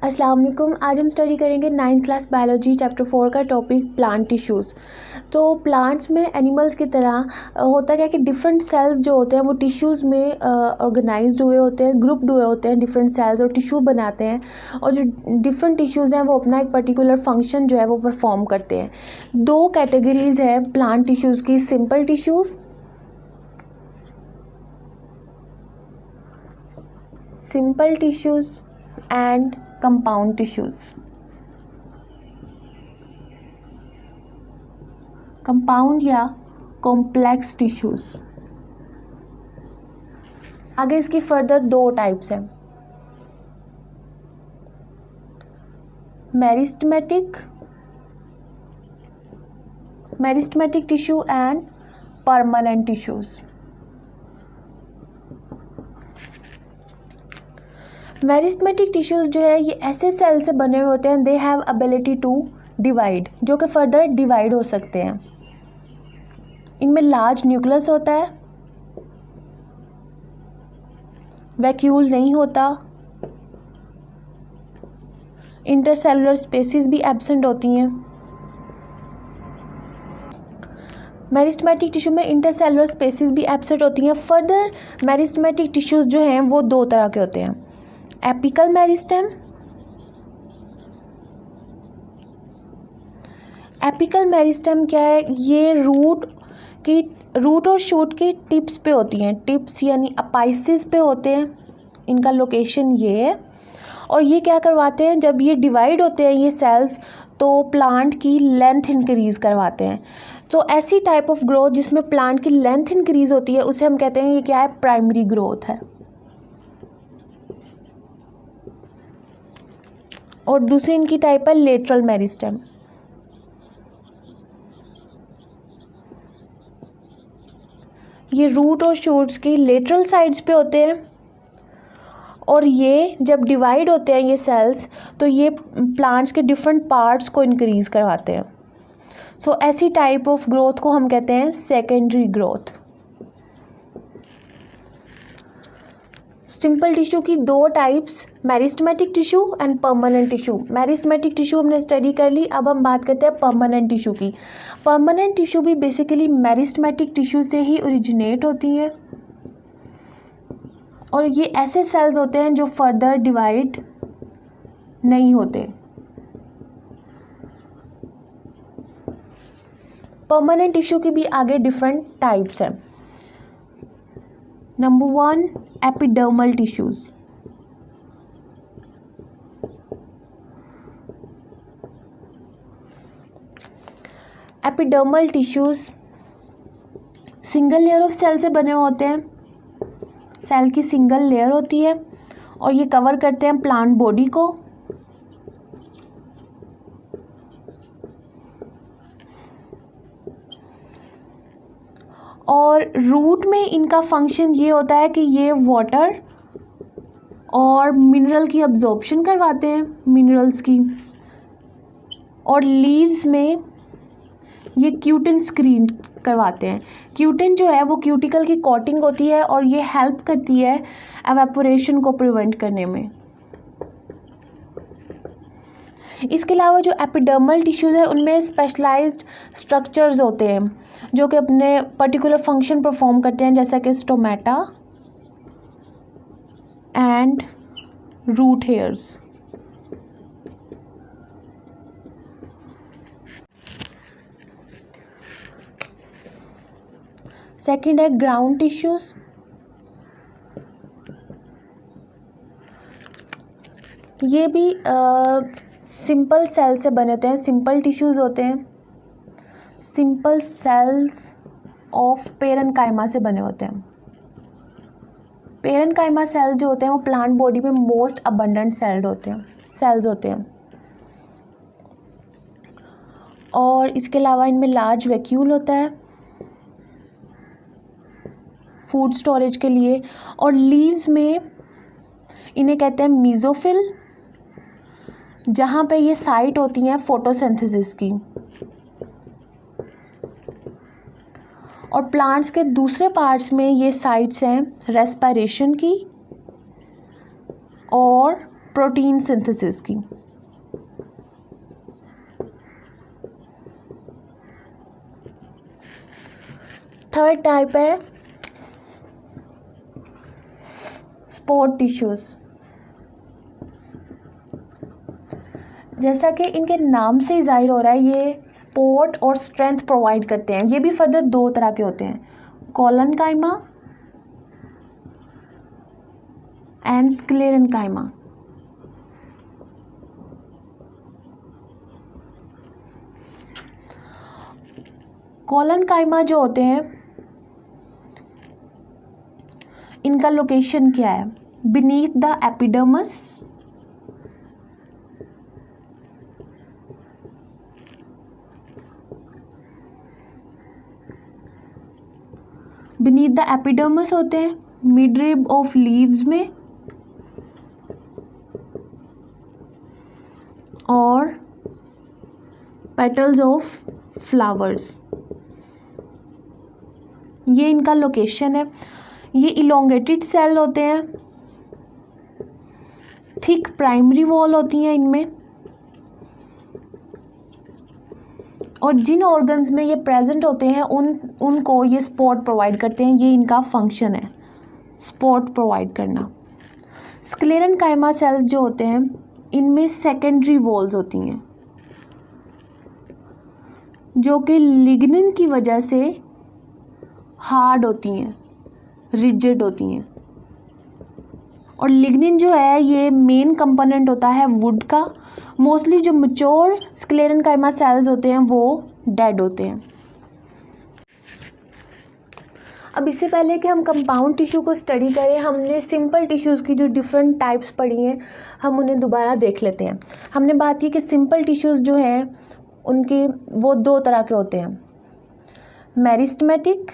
अस्सलाम वालेकुम। आज हम स्टडी करेंगे 9th क्लास बायोलॉजी चैप्टर 4 का टॉपिक प्लांट टिश्यूज़। तो प्लांट्स में एनिमल्स की तरह होता क्या है कि डिफरेंट सेल्स जो होते हैं वो टिश्यूज़ में ऑर्गेनाइज्ड हुए होते हैं, ग्रुप्ड हुए होते हैं डिफरेंट सेल्स और टिश्यू बनाते हैं। और जो डिफरेंट टिश्यूज़ हैं वो अपना एक पर्टिकुलर फंक्शन जो है वो परफॉर्म करते हैं। दो कैटेगरीज़ हैं प्लांट टिश्यूज़ की, simple tissues and compound tissues. Compound या कॉम्प्लेक्स टिश्यूज़। आगे इसकी फर्दर दो टाइप्स हैं, meristematic tissue and permanent tissues. Meristematic tissues जो है ये ऐसे सेल से बने हुए होते हैं, they have ability to divide, जो कि फर्दर डिवाइड हो सकते हैं। इनमें लार्ज न्यूक्लियस होता है, वैक्यूल नहीं होता, इंटरसेलुलर स्पेसिस भी एब्सेंट होती हैं। मेरिस्टेमेटिक टिश्यू में इंटरसेलुलर स्पेसिस भी एब्सेंट होती हैं। फर्दर मेरिस्टेमेटिक टिश्यूज़ जो हैं वो दो तरह के होते हैं, एपिकल मेरिस्टेम। एपिकल मेरिस्टेम क्या है, ये रूट और शूट की टिप्स पे होती हैं, टिप्स यानी अपाइसिस पे होते हैं, इनका लोकेशन ये है। और ये क्या करवाते हैं, जब ये डिवाइड होते हैं ये सेल्स तो प्लांट की लेंथ इंक्रीज़ करवाते हैं। तो ऐसी टाइप ऑफ ग्रोथ जिसमें प्लांट की लेंथ इंक्रीज़ होती है उसे हम कहते हैं ये क्या है, प्राइमरी ग्रोथ है। और दूसरी इनकी टाइप है लेटरल मेरिस्टेम। ये रूट और शूट्स की लेटरल साइड्स पे होते हैं और ये जब डिवाइड होते हैं ये सेल्स तो ये प्लांट्स के डिफरेंट पार्ट्स को इंक्रीज़ करवाते हैं। सो ऐसी टाइप ऑफ ग्रोथ को हम कहते हैं सेकेंडरी ग्रोथ। सिंपल टिश्यू की दो types, meristematic tissue and permanent tissue. Meristematic tissue हमने स्टडी कर ली, अब हम बात करते हैं परमानेंट टिश्यू की। परमानेंट टिश्यू भी बेसिकली मेरिस्टेमेटिक टिश्यू से ही ओरिजिनेट होती है और ये ऐसे सेल्स होते हैं जो फर्दर डिवाइड नहीं होते। परमानेंट टिश्यू की भी आगे डिफरेंट टाइप्स हैं। Number 1, epidermal tissues. Epidermal tissues single layer of cell से बने होते हैं, सेल की सिंगल लेयर होती है और ये कवर करते हैं प्लांट बॉडी को। और रूट में इनका फंक्शन ये होता है कि ये वाटर और मिनरल की अब्जॉर्प्शन करवाते हैं, मिनरल्स की। और लीव्स में ये क्यूटिन स्क्रीन करवाते हैं। क्यूटिन जो है वो क्यूटिकल की कोटिंग होती है और ये हेल्प करती है एवेपोरेशन को प्रिवेंट करने में। इसके अलावा जो एपिडर्मल टिश्यूज़ है उनमें स्पेशलाइज्ड स्ट्रक्चर्स होते हैं जो कि अपने पर्टिकुलर फंक्शन परफॉर्म करते हैं, जैसा कि stomata and root hairs. Second है ग्राउंड टिश्यूज़। ये भी सिंपल सेल से बने होते हैं, सिंपल टिश्यूज़ होते हैं, सिंपल सेल्स ऑफ पेरेन्काइमा से बने होते हैं। पेरेन्काइमा सेल्स जो होते हैं वो प्लांट बॉडी में मोस्ट अबंडेंट सेल्स होते हैं। और इसके अलावा इनमें लार्ज वैक्यूल होता है फूड स्टोरेज के लिए। और लीव्स में इन्हें कहते हैं मीजोफिल, जहाँ पे ये साइट होती हैं फोटोसिंथेसिस की। और प्लांट्स के दूसरे पार्ट्स में ये साइट्स हैं रेस्पिरेशन की और प्रोटीन सिंथेसिस की। थर्ड टाइप है स्पोर्ट टिश्यूज़। जैसा कि इनके नाम से ही जाहिर हो रहा है, ये सपोर्ट और स्ट्रेंथ प्रोवाइड करते हैं। ये भी फर्दर दो तरह के होते हैं, कोलेनकाइमा एंड स्क्लेरेनकाइमा। कोलेनकाइमा जो होते हैं, इनका लोकेशन क्या है? Beneath the epidermis, beneath the epidermis होते हैं, मिडरिब ऑफ लीव्स में और पेटल्स ऑफ फ्लावर्स। ये इनका लोकेशन है। ये इलोंगेटेड सेल होते हैं, थिक प्राइमरी वॉल होती हैं इनमें, और जिन ऑर्गन्स में ये प्रेजेंट होते हैं उनको ये सपोर्ट प्रोवाइड करते हैं। ये इनका फंक्शन है, सपोर्ट प्रोवाइड करना। स्क्लेरेनकाइमा सेल्स जो होते हैं, इनमें सेकेंडरी वॉल्स होती हैं जो कि लिग्निन की वजह से हार्ड होती हैं, रिजिड होती हैं। और लिग्निन जो है ये मेन कंपोनेंट होता है वुड का। मोस्टली जो मैच्योर स्क्लेरेनकाइमा सेल्स होते हैं वो डेड होते हैं। अब इससे पहले कि हम कंपाउंड टिश्यू को स्टडी करें, हमने सिंपल टिश्यूज़ की जो डिफरेंट टाइप्स पढ़ी हैं, हम उन्हें दोबारा देख लेते हैं। हमने बात की कि सिंपल टिश्यूज़ जो हैं उनके वो दो तरह के होते हैं, मेरिस्टेमेटिक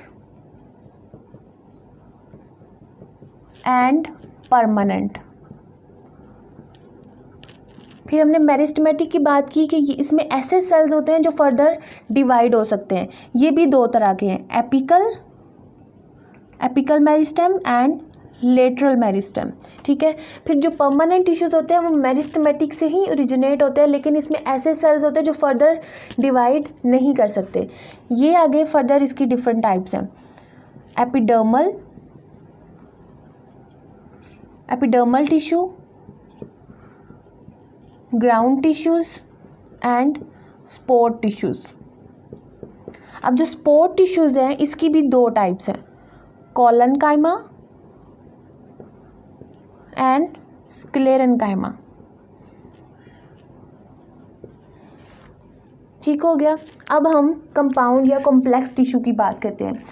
एंड परमानेंट। फिर हमने मेरिस्टेमेटिक की बात की कि इसमें ऐसे सेल्स होते हैं जो फर्दर डिवाइड हो सकते हैं। ये भी दो तरह के हैं, apical meristem and lateral meristem. ठीक है। फिर जो परमानेंट टिश्यूज़ होते हैं वो मेरिस्टेमेटिक से ही ओरिजिनेट होते हैं, लेकिन इसमें ऐसे सेल्स होते हैं जो फर्दर डिवाइड नहीं कर सकते। ये आगे फर्दर इसकी डिफरेंट टाइप्स हैं, epidermal tissue, ground tissues and sport tissues. अब जो स्पोर्ट टिश्यूज़ हैं इसकी भी दो टाइप्स हैं, कोलेनकाइमा एंड स्क्लेरेनकाइमा। ठीक हो गया। अब हम कंपाउंड या कॉम्प्लेक्स टिश्यू की बात करते हैं।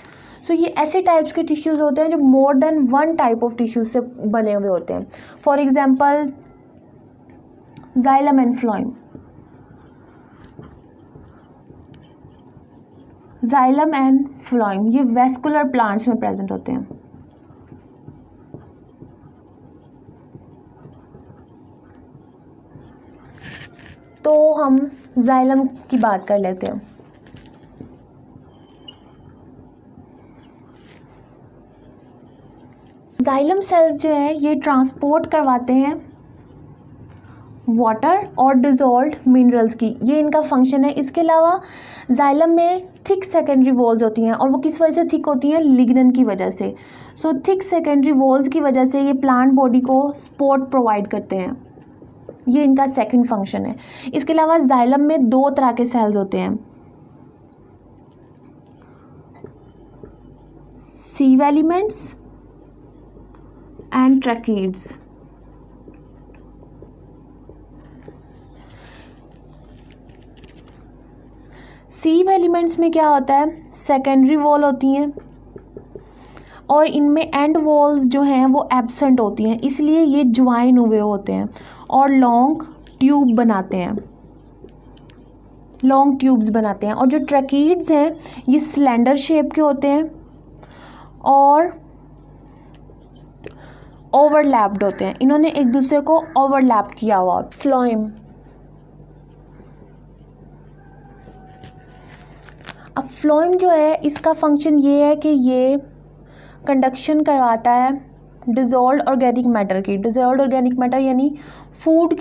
सो ये ऐसे टाइप्स के टिश्यूज़ होते हैं जो more than one type of tissues से बने हुए होते हैं। For example xylem and phloem. Xylem and phloem ये वेस्कुलर प्लांट्स में प्रेजेंट होते हैं। तो हम जाइलम की बात कर लेते हैं। जाइलम सेल्स जो है ये ट्रांसपोर्ट करवाते हैं वाटर और डिज़ोल्व्ड मिनरल्स की, ये इनका फंक्शन है। इसके अलावा जाइलम में थिक सेकेंडरी वॉल्स होती हैं, और वो किस वजह से थिक होती हैं? लिग्निन की वजह से। सो थिक सेकेंडरी वॉल्स की वजह से ये प्लांट बॉडी को सपोर्ट प्रोवाइड करते हैं, ये इनका सेकंड फंक्शन है। इसके अलावा जाइलम में दो तरह के सेल्स होते हैं, सीव एलिमेंट्स एंड ट्रैकीड्स। सीव एलिमेंट्स में क्या होता है? सेकेंडरी वॉल होती हैं और इनमें एंड वॉल्स जो हैं वो एब्सेंट होती हैं, इसलिए ये ज्वाइन हुए होते हैं और लॉन्ग ट्यूब्स बनाते हैं। और जो ट्रैकीड्स हैं ये सिलेंडर शेप के होते हैं और ओवरलैप्ड होते हैं, इन्होंने एक दूसरे को ओवरलैप किया हुआ। फ्लोएम, अब फ्लोएम जो है इसका फंक्शन ये है कि ये कंडक्शन करवाता है डिज़ोल्व्ड ऑर्गेनिक मैटर की। डिज़ोल्व्ड ऑर्गेनिक मैटर यानी फूड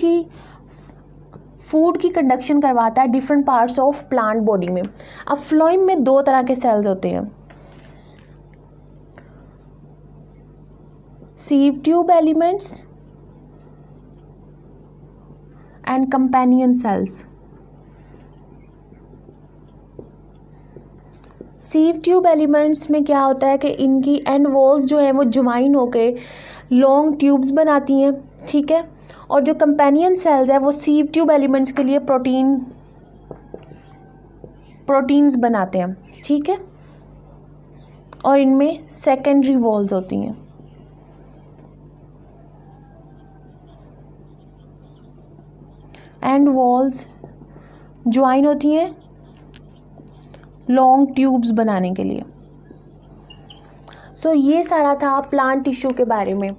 की कंडक्शन करवाता है different parts of plant body में। अब फ्लोएम में 2 तरह के सेल्स होते हैं, sieve tube elements and companion cells. Sieve tube elements में क्या होता है कि इनकी एंड वॉल्स जो है वो ज्वाइन होके लॉन्ग ट्यूब्स बनाती हैं, ठीक है। और जो कंपेनियन सेल्स है वो सीव ट्यूब एलिमेंट्स के लिए प्रोटीन्स बनाते हैं, ठीक है। और इनमें सेकेंडरी वॉल्स होती हैं। एंड वॉल्स ज्वाइन होती हैं लॉन्ग ट्यूब्स बनाने के लिए। सो ये सारा था प्लांट टिश्यू के बारे में।